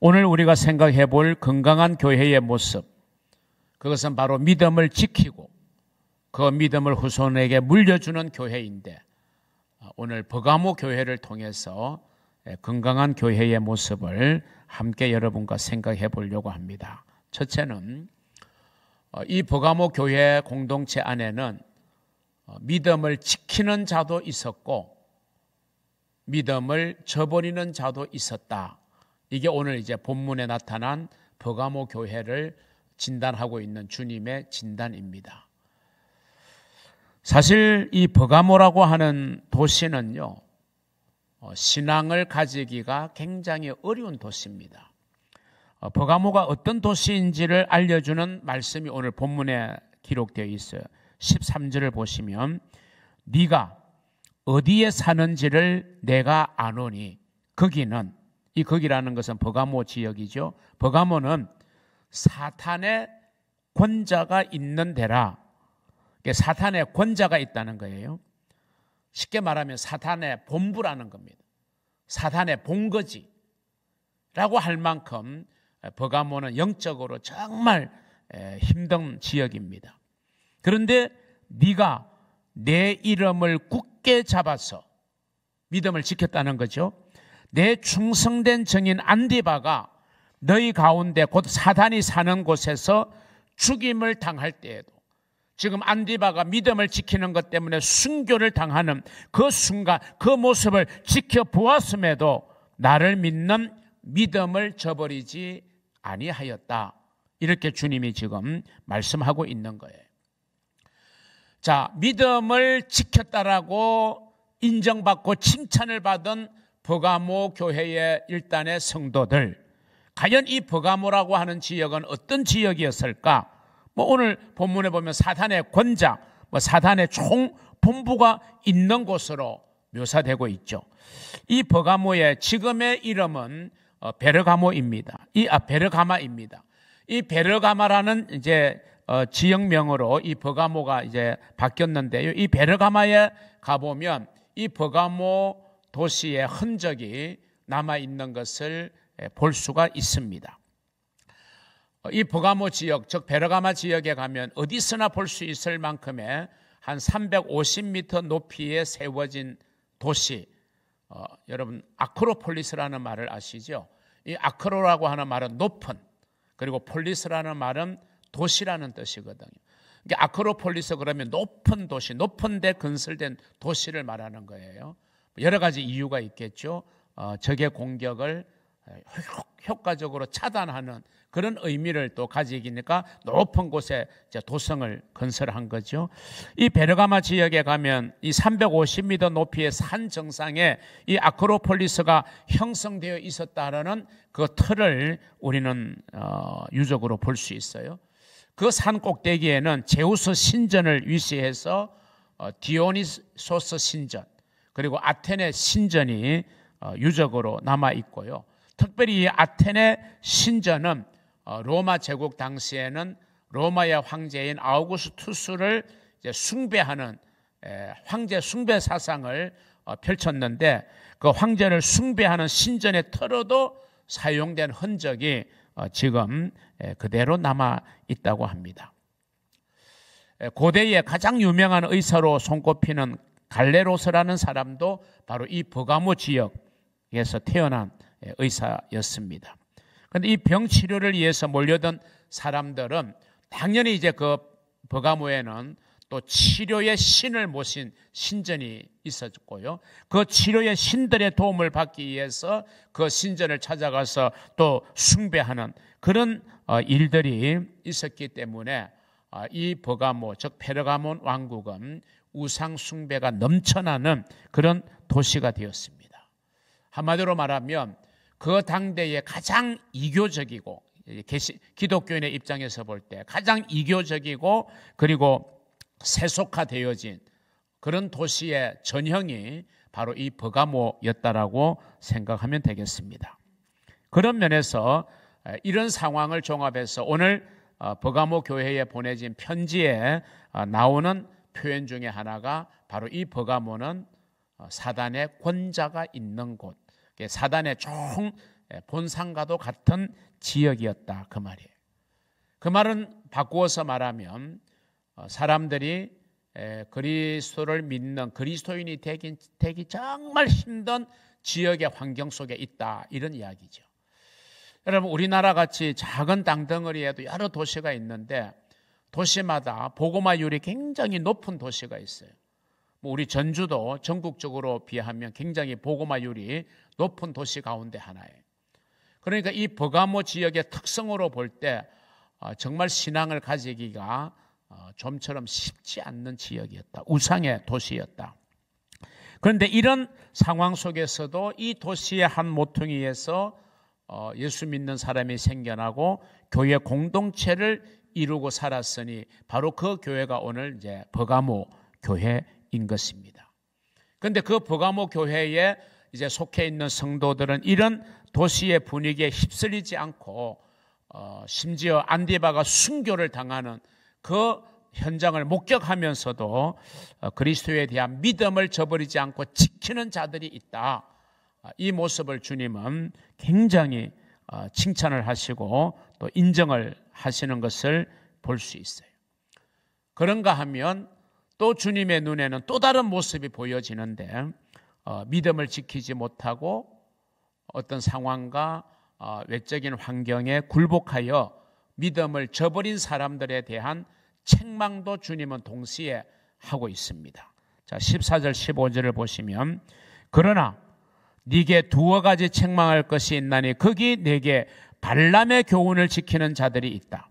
오늘 우리가 생각해 볼 건강한 교회의 모습, 그것은 바로 믿음을 지키고 그 믿음을 후손에게 물려주는 교회인데, 오늘 버가모 교회를 통해서 건강한 교회의 모습을 함께 여러분과 생각해 보려고 합니다. 첫째는 이 버가모 교회 공동체 안에는 믿음을 지키는 자도 있었고 믿음을 저버리는 자도 있었다. 이게 오늘 이제 본문에 나타난 버가모 교회를 진단하고 있는 주님의 진단입니다. 사실 이 버가모라고 하는 도시는요, 신앙을 가지기가 굉장히 어려운 도시입니다. 버가모가 어떤 도시인지를 알려주는 말씀이 오늘 본문에 기록되어 있어요. 13절을 보시면 네가 어디에 사는지를 내가 아노니, 거기는, 이 거기라는 것은 버가모 지역이죠. 버가모는 사탄의 권자가 있는 데라. 사탄의 권자가 있다는 거예요. 쉽게 말하면 사탄의 본부라는 겁니다. 사탄의 본거지라고 할 만큼 버가모는 영적으로 정말 힘든 지역입니다. 그런데 네가 내 이름을 굳게 잡아서 믿음을 지켰다는 거죠. 내 충성된 증인 안디바가 너희 가운데 곧 사단이 사는 곳에서 죽임을 당할 때에도, 지금 안디바가 믿음을 지키는 것 때문에 순교를 당하는 그 순간, 그 모습을 지켜보았음에도 나를 믿는 믿음을 저버리지 아니하였다. 이렇게 주님이 지금 말씀하고 있는 거예요. 자, 믿음을 지켰다라고 인정받고 칭찬을 받은 버가모 교회의 일단의 성도들, 과연 이 버가모라고 하는 지역은 어떤 지역이었을까? 오늘 본문에 보면 사탄의 권자, 사탄의 총 본부가 있는 곳으로 묘사되고 있죠. 이 버가모의 지금의 이름은 베르가모입니다. 베르가마입니다. 이 베르가마라는 이제 지역명으로 이 버가모가 이제 바뀌었는데요. 이 베르가마에 가보면 이 버가모 도시의 흔적이 남아 있는 것을 볼 수가 있습니다. 이 버가모 지역, 즉 베르가마 지역에 가면 어디서나 볼 수 있을 만큼의 한 350m 높이에 세워진 도시, 여러분 아크로폴리스라는 말을 아시죠? 이 아크로라고 하는 말은 높은, 그리고 폴리스라는 말은 도시라는 뜻이거든요. 그러니까 아크로폴리스 그러면 높은 도시, 높은 데 건설된 도시를 말하는 거예요. 여러 가지 이유가 있겠죠. 적의 공격을 효과적으로 차단하는 그런 의미를 또 가지기니까 높은 곳에 도성을 건설한 거죠. 이 베르가마 지역에 가면 이 350m 높이의 산 정상에 이 아크로폴리스가 형성되어 있었다라는 그 틀을 우리는 유적으로 볼 수 있어요. 그 산 꼭대기에는 제우스 신전을 위시해서 디오니소스 신전, 그리고 아테네 신전이 유적으로 남아 있고요. 특별히 이 아테네 신전은 로마 제국 당시에는 로마의 황제인 아우구스투스를 숭배하는 황제 숭배 사상을 펼쳤는데, 그 황제를 숭배하는 신전의 터로도 사용된 흔적이 지금 그대로 남아 있다고 합니다. 고대의 가장 유명한 의사로 손꼽히는 갈레로스라는 사람도 바로 이 버가모 지역에서 태어난 의사였습니다. 그런데 이 병 치료를 위해서 몰려든 사람들은 당연히 이제 그 버가모에는 또 치료의 신을 모신 신전이 있었고요. 그 치료의 신들의 도움을 받기 위해서 그 신전을 찾아가서 또 숭배하는 그런 일들이 있었기 때문에 이 버가모, 즉 페르가몬 왕국은 우상 숭배가 넘쳐나는 그런 도시가 되었습니다. 한마디로 말하면 그 당대의 가장 이교적이고, 기독교인의 입장에서 볼 때 가장 이교적이고 그리고 세속화되어진 그런 도시의 전형이 바로 이 버가모였다라고 생각하면 되겠습니다. 그런 면에서 이런 상황을 종합해서 오늘 버가모 교회에 보내진 편지에 나오는 표현 중에 하나가 바로 이 버가모는 사단의 권자가 있는 곳, 사단의 총 본산과도 같은 지역이었다 그 말이에요. 그 말은 바꾸어서 말하면 사람들이 그리스도를 믿는 그리스도인이 되기 정말 힘든 지역의 환경 속에 있다 이런 이야기죠. 여러분 우리나라 같이 작은 땅덩어리에도 여러 도시가 있는데 도시마다 복음화율이 굉장히 높은 도시가 있어요. 우리 전주도 전국적으로 비하면 굉장히 복음화율이 높은 도시 가운데 하나예요. 그러니까 이 버가모 지역의 특성으로 볼 때 정말 신앙을 가지기가 좀처럼 쉽지 않는 지역이었다. 우상의 도시였다. 그런데 이런 상황 속에서도 이 도시의 한 모퉁이에서 예수 믿는 사람이 생겨나고 교회 공동체를 이루고 살았으니 바로 그 교회가 오늘 이제 버가모 교회인 것입니다. 그런데 그 버가모 교회에 이제 속해 있는 성도들은 이런 도시의 분위기에 휩쓸리지 않고 심지어 안디바가 순교를 당하는 그 현장을 목격하면서도 그리스도에 대한 믿음을 저버리지 않고 지키는 자들이 있다. 이 모습을 주님은 굉장히 칭찬을 하시고 또 인정을 하시는 것을 볼 수 있어요. 그런가 하면 또 주님의 눈에는 또 다른 모습이 보여지는데 믿음을 지키지 못하고 어떤 상황과 외적인 환경에 굴복하여 믿음을 저버린 사람들에 대한 책망도 주님은 동시에 하고 있습니다. 자, 14절 15절을 보시면 그러나 네게 두어 가지 책망할 것이 있나니 거기 네게 발람의 교훈을 지키는 자들이 있다.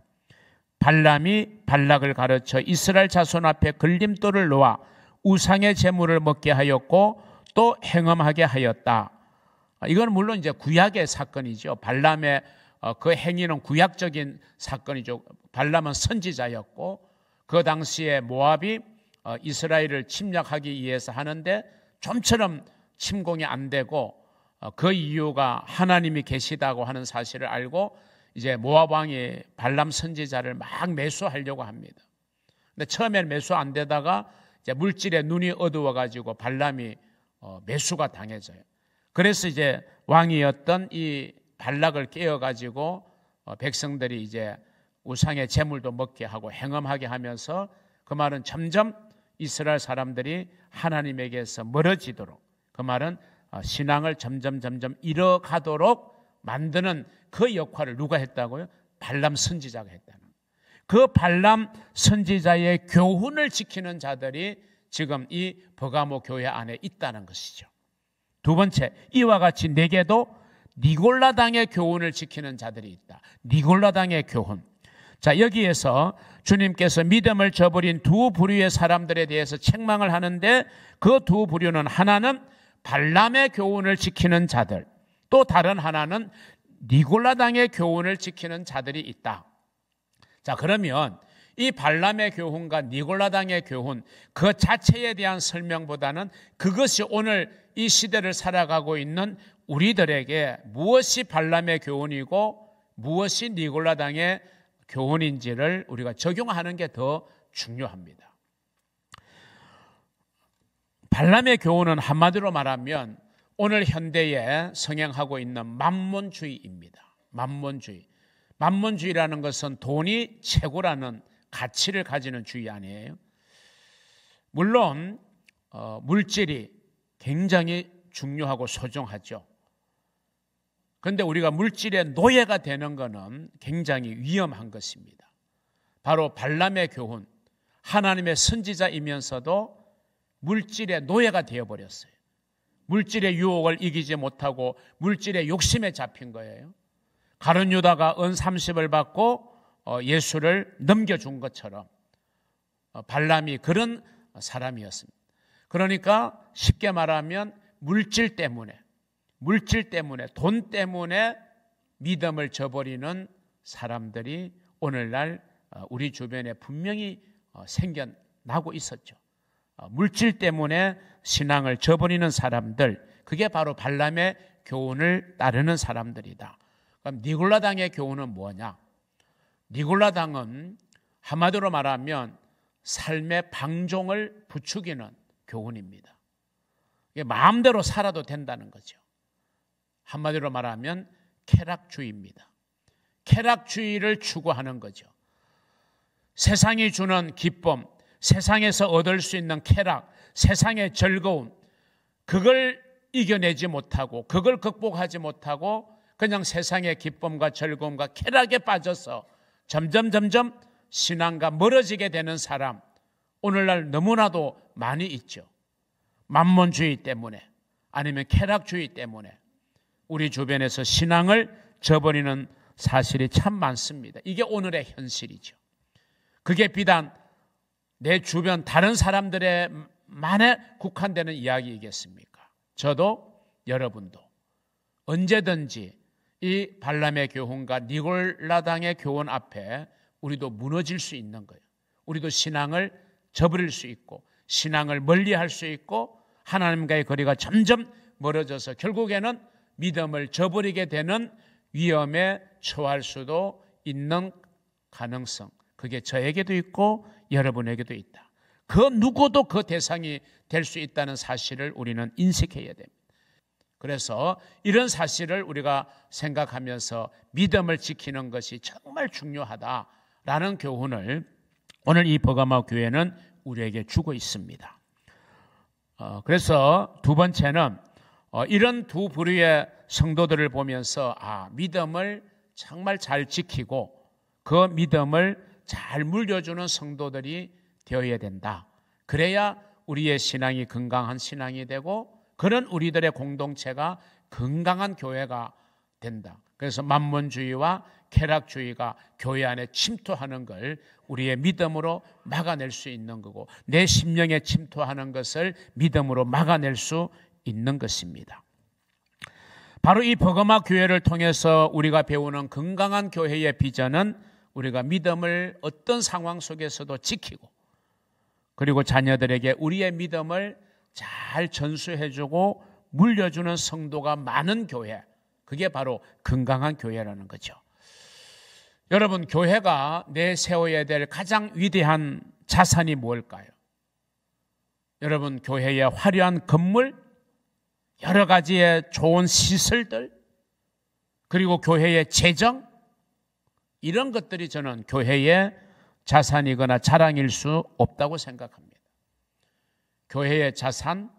발람이 발락을 가르쳐 이스라엘 자손 앞에 걸림돌을 놓아 우상의 제물을 먹게 하였고 또 행음하게 하였다. 이건 물론 이제 구약의 사건이죠. 발람의 그 행위는 구약적인 사건이죠. 발람은 선지자였고 그 당시에 모압이 이스라엘을 침략하기 위해서 하는데 좀처럼 침공이 안 되고 그 이유가 하나님이 계시다고 하는 사실을 알고 이제 모압 왕이 발람 선지자를 막 매수하려고 합니다. 근데 처음에는 매수 안 되다가 이제 물질에 눈이 어두워 가지고 발람이 매수가 당해져요. 그래서 이제 왕이었던 이 발락을 깨워 가지고 백성들이 이제 우상의 제물도 먹게 하고 행음하게 하면서 그 말은 점점 이스라엘 사람들이 하나님에게서 멀어지도록 그 말은 신앙을 점점 잃어가도록 만드는 그 역할을 누가 했다고요? 발람 선지자가 했다는 거예요. 그 발람 선지자의 교훈을 지키는 자들이 지금 이 버가모 교회 안에 있다는 것이죠. 두 번째, 이와 같이 내게도 니골라당의 교훈을 지키는 자들이 있다. 니골라당의 교훈. 자, 여기에서 주님께서 믿음을 저버린 두 부류의 사람들에 대해서 책망을 하는데 그 두 부류는 하나는 발람의 교훈을 지키는 자들, 또 다른 하나는 니골라당의 교훈을 지키는 자들이 있다. 자, 그러면 이 발람의 교훈과 니골라당의 교훈 그 자체에 대한 설명보다는 그것이 오늘 이 시대를 살아가고 있는 우리들에게 무엇이 발람의 교훈이고 무엇이 니골라당의 교훈인지를 우리가 적용하는 게 더 중요합니다. 발람의 교훈은 한마디로 말하면 오늘 현대에 성행하고 있는 만몬주의입니다. 만몬주의. 만몬주의라는 것은 돈이 최고라는 가치를 가지는 주의 아니에요. 물론 물질이 굉장히 중요하고 소중하죠. 그런데 우리가 물질의 노예가 되는 것은 굉장히 위험한 것입니다. 바로 발람의 교훈, 하나님의 선지자이면서도 물질의 노예가 되어버렸어요. 물질의 유혹을 이기지 못하고 물질의 욕심에 잡힌 거예요. 가룟 유다가 은 30을 받고 예수를 넘겨준 것처럼 발람이 그런 사람이었습니다. 그러니까 쉽게 말하면 물질 때문에 돈 때문에 믿음을 저버리는 사람들이 오늘날 우리 주변에 분명히 생겨나고 있었죠. 물질 때문에 신앙을 저버리는 사람들, 그게 바로 발람의 교훈을 따르는 사람들이다. 그럼 니골라당의 교훈은 뭐냐? 니골라당은 한마디로 말하면 삶의 방종을 부추기는 교훈입니다. 이게 마음대로 살아도 된다는 거죠. 한마디로 말하면 쾌락주의입니다. 쾌락주의를 추구하는 거죠. 세상이 주는 기쁨, 세상에서 얻을 수 있는 쾌락, 세상의 즐거움, 그걸 이겨내지 못하고 그걸 극복하지 못하고 그냥 세상의 기쁨과 즐거움과 쾌락에 빠져서 점점 신앙과 멀어지게 되는 사람, 오늘날 너무나도 많이 있죠. 만몬주의 때문에 아니면 쾌락주의 때문에 우리 주변에서 신앙을 저버리는 사실이 참 많습니다. 이게 오늘의 현실이죠. 그게 비단 내 주변 다른 사람들의 만에 국한되는 이야기이겠습니까? 저도 여러분도 언제든지 이 발람의 교훈과 니골라당의 교훈 앞에 우리도 무너질 수 있는 거예요. 우리도 신앙을 저버릴 수 있고 신앙을 멀리할 수 있고 하나님과의 거리가 점점 멀어져서 결국에는 믿음을 저버리게 되는 위험에 처할 수도 있는 가능성, 그게 저에게도 있고 여러분에게도 있다. 그 누구도 그 대상이 될 수 있다는 사실을 우리는 인식해야 됩니다. 그래서 이런 사실을 우리가 생각하면서 믿음을 지키는 것이 정말 중요하다라는 교훈을 오늘 이 버가모 교회는 우리에게 주고 있습니다. 그래서 두 번째는 이런 두 부류의 성도들을 보면서 믿음을 정말 잘 지키고 그 믿음을 잘 물려주는 성도들이 되어야 된다. 그래야 우리의 신앙이 건강한 신앙이 되고 그런 우리들의 공동체가 건강한 교회가 된다. 그래서 만몬주의와 쾌락주의가 교회 안에 침투하는 걸 우리의 믿음으로 막아낼 수 있는 거고 내 심령에 침투하는 것을 믿음으로 막아낼 수 있는 것입니다. 바로 이 버가모 교회를 통해서 우리가 배우는 건강한 교회의 비전은 우리가 믿음을 어떤 상황 속에서도 지키고 그리고 자녀들에게 우리의 믿음을 잘 전수해주고 물려주는 성도가 많은 교회, 그게 바로 건강한 교회라는 거죠. 여러분, 교회가 내세워야 될 가장 위대한 자산이 무엇일까요? 여러분, 교회의 화려한 건물, 여러 가지의 좋은 시설들, 그리고 교회의 재정, 이런 것들이 저는 교회의 자산이거나 자랑일 수 없다고 생각합니다. 교회의 자산,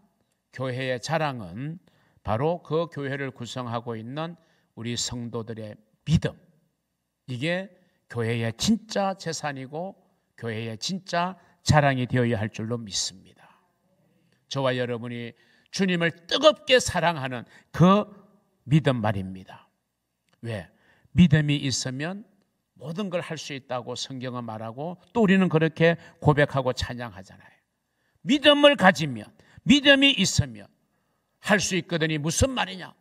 교회의 자랑은 바로 그 교회를 구성하고 있는 우리 성도들의 믿음, 이게 교회의 진짜 재산이고 교회의 진짜 자랑이 되어야 할 줄로 믿습니다. 저와 여러분이 주님을 뜨겁게 사랑하는 그 믿음 말입니다. 왜? 믿음이 있으면 모든 걸 할 수 있다고 성경은 말하고 또 우리는 그렇게 고백하고 찬양하잖아요. 믿음을 가지면, 믿음이 있으면 할 수 있거든이 무슨 말이냐?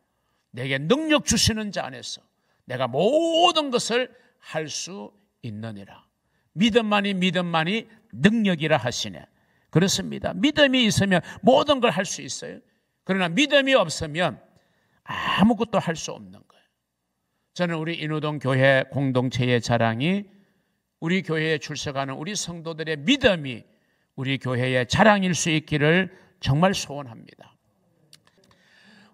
내게 능력 주시는 자 안에서 내가 모든 것을 할 수 있느니라. 믿음만이 능력이라 하시네. 그렇습니다. 믿음이 있으면 모든 걸 할 수 있어요. 그러나 믿음이 없으면 아무것도 할 수 없는 거예요. 저는 우리 인후동 교회 공동체의 자랑이 우리 교회에 출석하는 우리 성도들의 믿음이 우리 교회의 자랑일 수 있기를 정말 소원합니다.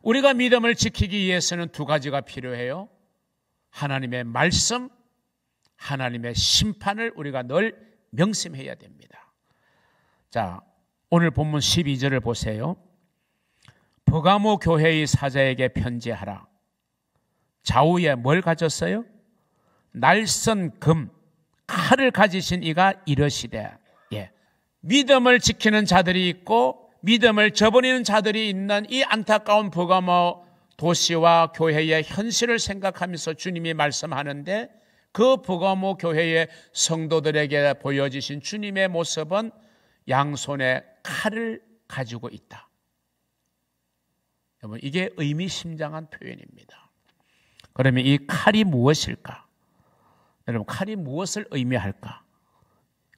우리가 믿음을 지키기 위해서는 두 가지가 필요해요. 하나님의 말씀, 하나님의 심판을 우리가 늘 명심해야 됩니다. 자, 오늘 본문 12절을 보세요. 버가모 교회의 사자에게 편지하라. 좌우에 뭘 가졌어요? 날선 금, 칼을 가지신 이가 이러시되. 믿음을 지키는 자들이 있고 믿음을 저버리는 자들이 있는 이 안타까운 버가모 도시와 교회의 현실을 생각하면서 주님이 말씀하는데 그 버가모 교회의 성도들에게 보여주신 주님의 모습은 양손에 칼을 가지고 있다. 여러분, 이게 의미심장한 표현입니다. 그러면 이 칼이 무엇일까? 여러분, 칼이 무엇을 의미할까?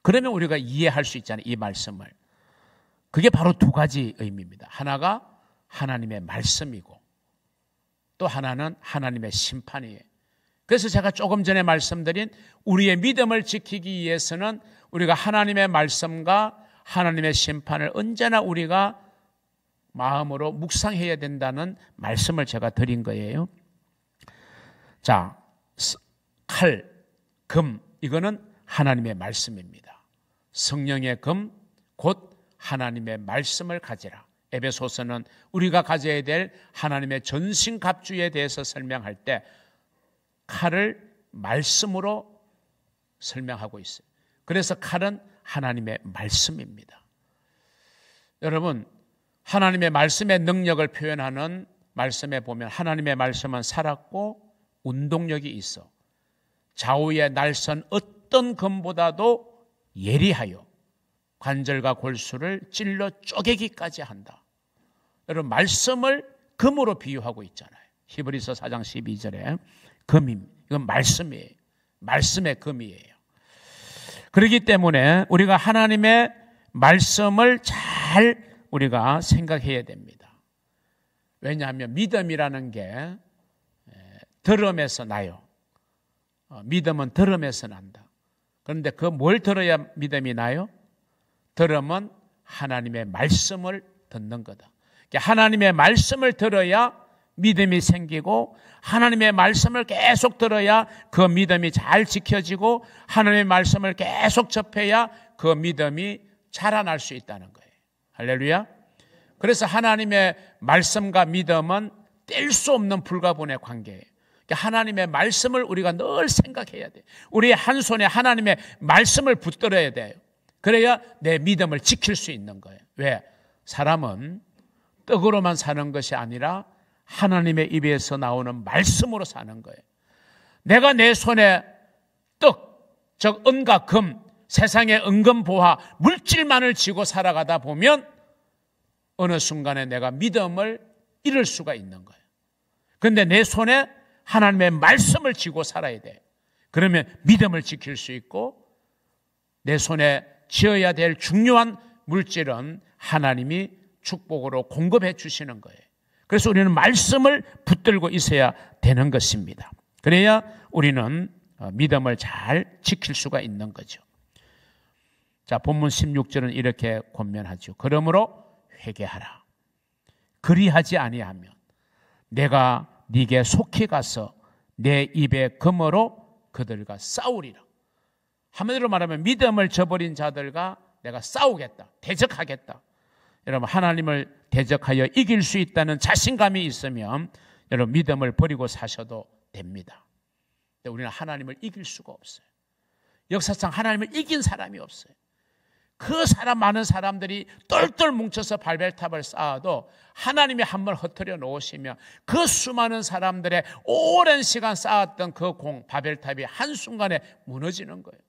그러면 우리가 이해할 수 있잖아요, 이 말씀을. 그게 바로 두 가지 의미입니다. 하나가 하나님의 말씀이고 또 하나는 하나님의 심판이에요. 그래서 제가 조금 전에 말씀드린 우리의 믿음을 지키기 위해서는 우리가 하나님의 말씀과 하나님의 심판을 언제나 우리가 마음으로 묵상해야 된다는 말씀을 제가 드린 거예요. 자, 칼, 금, 이거는 하나님의 말씀입니다. 성령의 금, 곧 하나님의 말씀을 가지라. 에베소서는 우리가 가져야 될 하나님의 전신갑주에 대해서 설명할 때 칼을 말씀으로 설명하고 있어요. 그래서 칼은 하나님의 말씀입니다. 여러분, 하나님의 말씀의 능력을 표현하는 말씀에 보면 하나님의 말씀은 살았고 운동력이 있어 좌우에 날선 어떤 검보다도 예리하여 관절과 골수를 찔러 쪼개기까지 한다. 여러분, 말씀을 금으로 비유하고 있잖아요. 히브리서 4장 12절에 금입니다. 이건 말씀이에요. 말씀의 금이에요. 그렇기 때문에 우리가 하나님의 말씀을 잘 우리가 생각해야 됩니다. 왜냐하면 믿음이라는 게 들음에서 나요. 믿음은 들음에서 난다. 그런데 그 뭘 들어야 믿음이 나요? 들음은 하나님의 말씀을 듣는 거다. 하나님의 말씀을 들어야 믿음이 생기고 하나님의 말씀을 계속 들어야 그 믿음이 잘 지켜지고 하나님의 말씀을 계속 접해야 그 믿음이 자라날 수 있다는 거예요. 할렐루야. 그래서 하나님의 말씀과 믿음은 뗄 수 없는 불가분의 관계예요. 하나님의 말씀을 우리가 늘 생각해야 돼요. 우리의 한 손에 하나님의 말씀을 붙들어야 돼요. 그래야 내 믿음을 지킬 수 있는 거예요. 왜? 사람은 떡으로만 사는 것이 아니라 하나님의 입에서 나오는 말씀으로 사는 거예요. 내가 내 손에 떡, 즉 은과 금, 세상의 은금보화, 물질만을 쥐고 살아가다 보면 어느 순간에 내가 믿음을 잃을 수가 있는 거예요. 그런데 내 손에 하나님의 말씀을 쥐고 살아야 돼. 그러면 믿음을 지킬 수 있고 내 손에 쥐어야 될 중요한 물질은 하나님이 축복으로 공급해 주시는 거예요. 그래서 우리는 말씀을 붙들고 있어야 되는 것입니다. 그래야 우리는 믿음을 잘 지킬 수가 있는 거죠. 자, 본문 16절은 이렇게 권면하죠. 그러므로 회개하라. 그리하지 아니하면 내가 네게 속히 가서 내 입의 금으로 그들과 싸우리라. 한마디로 말하면 믿음을 저버린 자들과 내가 싸우겠다. 대적하겠다. 여러분, 하나님을 대적하여 이길 수 있다는 자신감이 있으면 여러분 믿음을 버리고 사셔도 됩니다. 근데 우리는 하나님을 이길 수가 없어요. 역사상 하나님을 이긴 사람이 없어요. 그 많은 사람들이 똘똘 뭉쳐서 바벨탑을 쌓아도 하나님이 한번 흩어려 놓으시면 그 수많은 사람들의 오랜 시간 쌓았던 그 바벨탑이 한순간에 무너지는 거예요.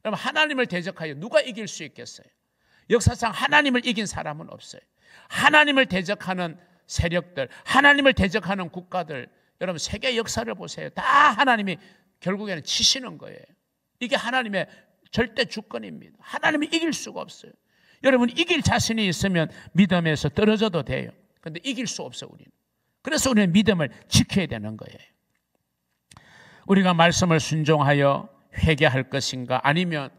여러분, 하나님을 대적하여 누가 이길 수 있겠어요? 역사상 하나님을 이긴 사람은 없어요. 하나님을 대적하는 세력들, 하나님을 대적하는 국가들, 여러분 세계 역사를 보세요. 다 하나님이 결국에는 치시는 거예요. 이게 하나님의 절대 주권입니다. 하나님이 이길 수가 없어요. 여러분, 이길 자신이 있으면 믿음에서 떨어져도 돼요. 그런데 이길 수 없어요, 우리는. 그래서 우리는 믿음을 지켜야 되는 거예요. 우리가 말씀을 순종하여 회개할 것인가 아니면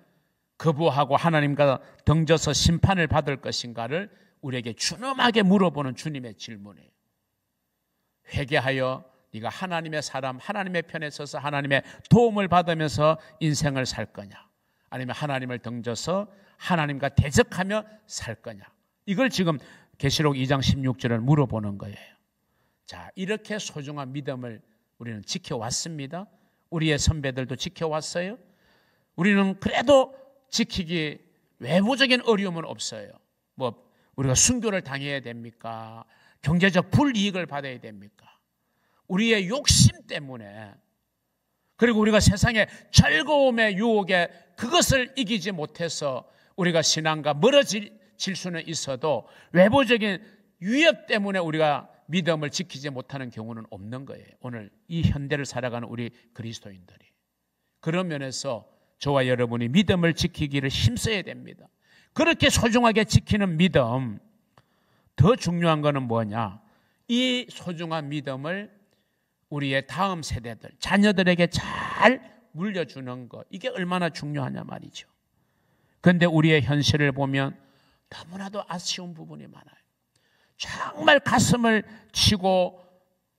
거부하고 하나님과 덩져서 심판을 받을 것인가를 우리에게 준엄하게 물어보는 주님의 질문이에요. 회개하여 네가 하나님의 사람, 하나님의 편에 서서 하나님의 도움을 받으면서 인생을 살 거냐, 아니면 하나님을 덩져서 하나님과 대적하며 살 거냐. 이걸 지금 계시록 2장 16절을 물어보는 거예요. 자, 이렇게 소중한 믿음을 우리는 지켜왔습니다. 우리의 선배들도 지켜왔어요. 우리는 그래도 지키기 외부적인 어려움은 없어요. 뭐 우리가 순교를 당해야 됩니까? 경제적 불이익을 받아야 됩니까? 우리의 욕심 때문에, 그리고 우리가 세상의 즐거움의 유혹에 그것을 이기지 못해서 우리가 신앙과 멀어질 수는 있어도 외부적인 위협 때문에 우리가 믿음을 지키지 못하는 경우는 없는 거예요. 오늘 이 현대를 살아가는 우리 그리스도인들이. 그런 면에서 저와 여러분이 믿음을 지키기를 힘써야 됩니다. 그렇게 소중하게 지키는 믿음, 더 중요한 것은 뭐냐? 이 소중한 믿음을 우리의 다음 세대들, 자녀들에게 잘 물려주는 것, 이게 얼마나 중요하냐 말이죠. 그런데 우리의 현실을 보면 너무나도 아쉬운 부분이 많아요. 정말 가슴을 치고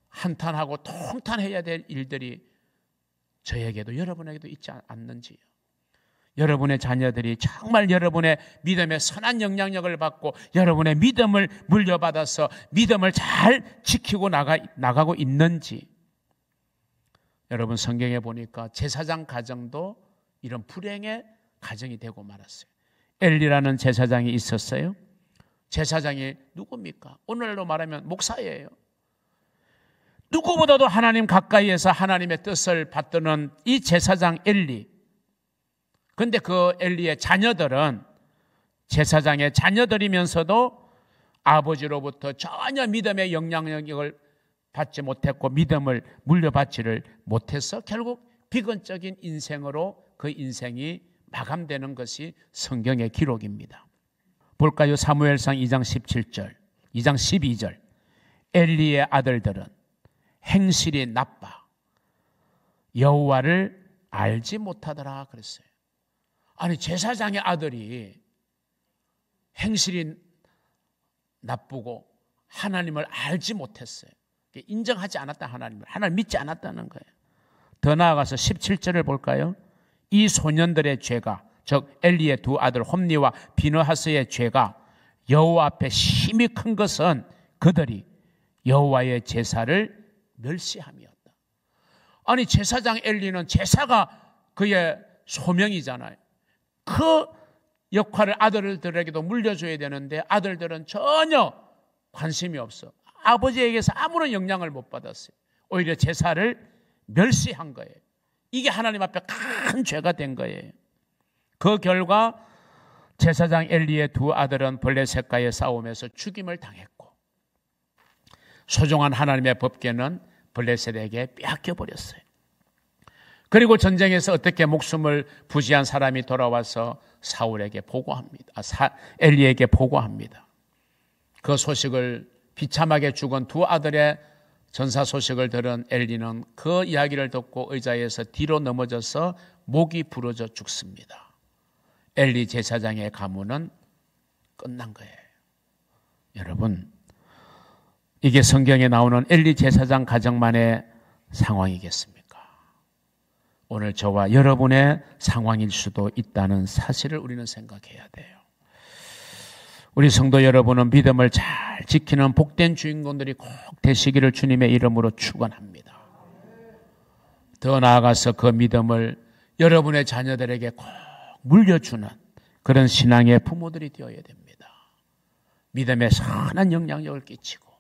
한탄하고 통탄해야 될 일들이 저에게도 여러분에게도 있지 않는지요? 여러분의 자녀들이 정말 여러분의 믿음의 선한 영향력을 받고 여러분의 믿음을 물려받아서 믿음을 잘 지키고 나가고 있는지. 여러분, 성경에 보니까 제사장 가정도 이런 불행의 가정이 되고 말았어요. 엘리라는 제사장이 있었어요. 제사장이 누굽니까? 오늘날로 말하면 목사예요. 누구보다도 하나님 가까이에서 하나님의 뜻을 받드는 이 제사장 엘리. 그런데 그 엘리의 자녀들은 제사장의 자녀들이면서도 아버지로부터 전혀 믿음의 영향력을 받지 못했고 믿음을 물려받지를 못해서 결국 비근적인 인생으로 그 인생이 마감되는 것이 성경의 기록입니다. 볼까요? 사무엘상 2장 17절, 2장 12절. 엘리의 아들들은 행실이 나빠 여호와를 알지 못하더라 그랬어요. 아니, 제사장의 아들이 행실이 나쁘고 하나님을 알지 못했어요. 인정하지 않았다. 하나님을 믿지 않았다는 거예요. 더 나아가서 17절을 볼까요? 이 소년들의 죄가, 즉 엘리의 두 아들 홈니와 비느하스의 죄가 여호와 앞에 심히 큰 것은 그들이 여호와의 제사를 멸시함이었다. 아니, 제사장 엘리는 제사가 그의 소명이잖아요. 그 역할을 아들들에게도 물려줘야 되는데 아들들은 전혀 관심이 없어. 아버지에게서 아무런 영향을 못 받았어요. 오히려 제사를 멸시한 거예요. 이게 하나님 앞에 큰 죄가 된 거예요. 그 결과 제사장 엘리의 두 아들은 블레셋과의 싸움에서 죽임을 당했고 소중한 하나님의 법궤는 블레셋에게 빼앗겨 버렸어요. 그리고 전쟁에서 어떻게 목숨을 부지한 사람이 돌아와서 사울에게 보고합니다. 엘리에게 보고합니다. 그 소식을 비참하게 죽은 두 아들의 전사 소식을 들은 엘리는 그 이야기를 듣고 의자에서 뒤로 넘어져서 목이 부러져 죽습니다. 엘리 제사장의 가문은 끝난 거예요. 여러분, 이게 성경에 나오는 엘리 제사장 가정만의 상황이겠습니까? 오늘 저와 여러분의 상황일 수도 있다는 사실을 우리는 생각해야 돼요. 우리 성도 여러분은 믿음을 잘 지키는 복된 주인공들이 꼭 되시기를 주님의 이름으로 축원합니다. 더 나아가서 그 믿음을 여러분의 자녀들에게 꼭 물려주는 그런 신앙의 부모들이 되어야 됩니다. 믿음에 선한 영향력을 끼치고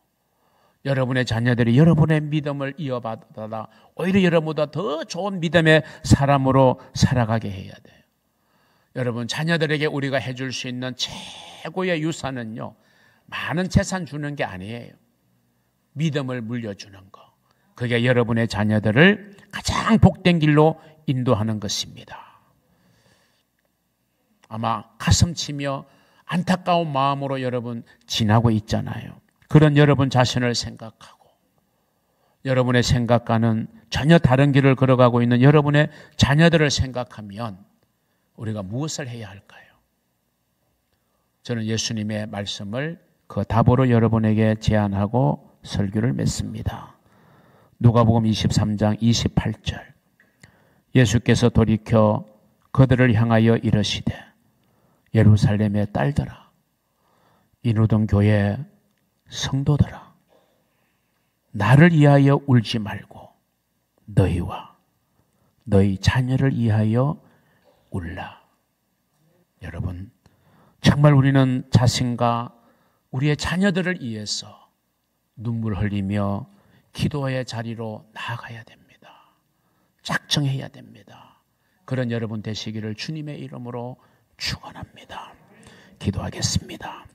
여러분의 자녀들이 여러분의 믿음을 이어받아 오히려 여러분보다 더 좋은 믿음의 사람으로 살아가게 해야 돼요. 여러분, 자녀들에게 우리가 해줄 수 있는 최고의 유산은요, 많은 재산 주는 게 아니에요. 믿음을 물려주는 거. 그게 여러분의 자녀들을 가장 복된 길로 인도하는 것입니다. 아마 가슴치며 안타까운 마음으로 여러분 지나고 있잖아요. 그런 여러분 자신을 생각하고 여러분의 생각과는 전혀 다른 길을 걸어가고 있는 여러분의 자녀들을 생각하면 우리가 무엇을 해야 할까요? 저는 예수님의 말씀을 그 답으로 여러분에게 제안하고 설교를 맺습니다. 누가복음 23장 28절. 예수께서 돌이켜 그들을 향하여 이르시되 예루살렘의 딸들아, 인후동 교회 성도들아, 나를 위하여 울지 말고 너희와 너희 자녀를 위하여 울라. 여러분, 정말 우리는 자신과 우리의 자녀들을 위해서 눈물 흘리며 기도의 자리로 나아가야 됩니다. 작정해야 됩니다. 그런 여러분 되시기를 주님의 이름으로 축원합니다. 기도하겠습니다.